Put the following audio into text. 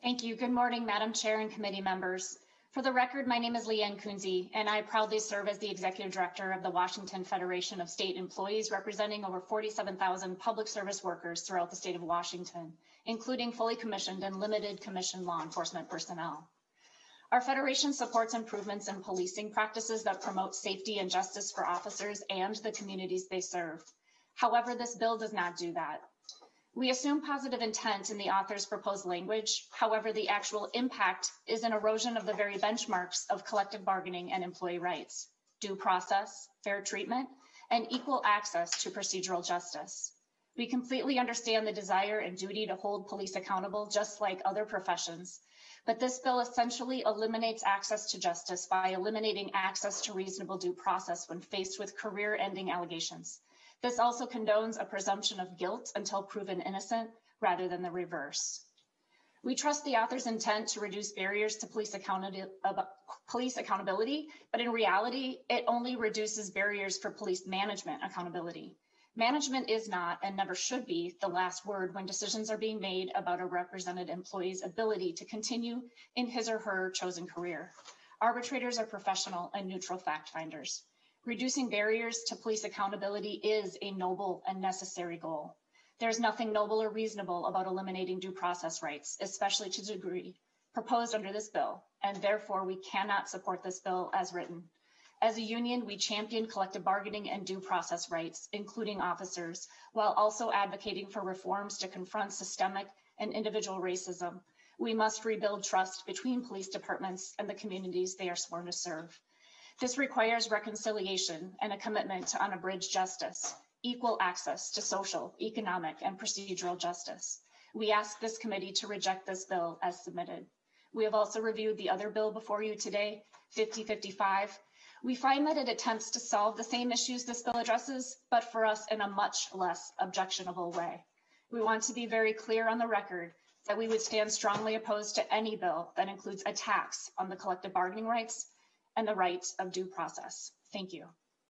Thank you. Good morning, Madam Chair and committee members. For the record, my name is Leanne Kunze, and I proudly serve as the Executive Director of the Washington Federation of State Employees, representing over 47,000 public service workers throughout the state of Washington, including fully commissioned and limited commissioned law enforcement personnel. Our federation supports improvements in policing practices that promote safety and justice for officers and the communities they serve. However, this bill does not do that. We assume positive intent in the author's proposed language. However, the actual impact is an erosion of the very benchmarks of collective bargaining and employee rights, due process, fair treatment, and equal access to procedural justice. We completely understand the desire and duty to hold police accountable, just like other professions, but this bill essentially eliminates access to justice by eliminating access to reasonable due process when faced with career-ending allegations. This also condones a presumption of guilt until proven innocent, rather than the reverse. We trust the author's intent to reduce barriers to police accountability, but in reality, it only reduces barriers for police management accountability. Management is not, and never should be, the last word when decisions are being made about a represented employee's ability to continue in his or her chosen career. Arbitrators are professional and neutral fact finders. Reducing barriers to police accountability is a noble and necessary goal. There's nothing noble or reasonable about eliminating due process rights, especially to the degree proposed under this bill, and therefore we cannot support this bill as written. As a union, we champion collective bargaining and due process rights, including officers, while also advocating for reforms to confront systemic and individual racism. We must rebuild trust between police departments and the communities they are sworn to serve. This requires reconciliation and a commitment to unabridged justice, equal access to social, economic, and procedural justice. We ask this committee to reject this bill as submitted. We have also reviewed the other bill before you today, 5055. We find that it attempts to solve the same issues this bill addresses, but for us in a much less objectionable way. We want to be very clear on the record that we would stand strongly opposed to any bill that includes attacks on the collective bargaining rights and the right of due process. Thank you.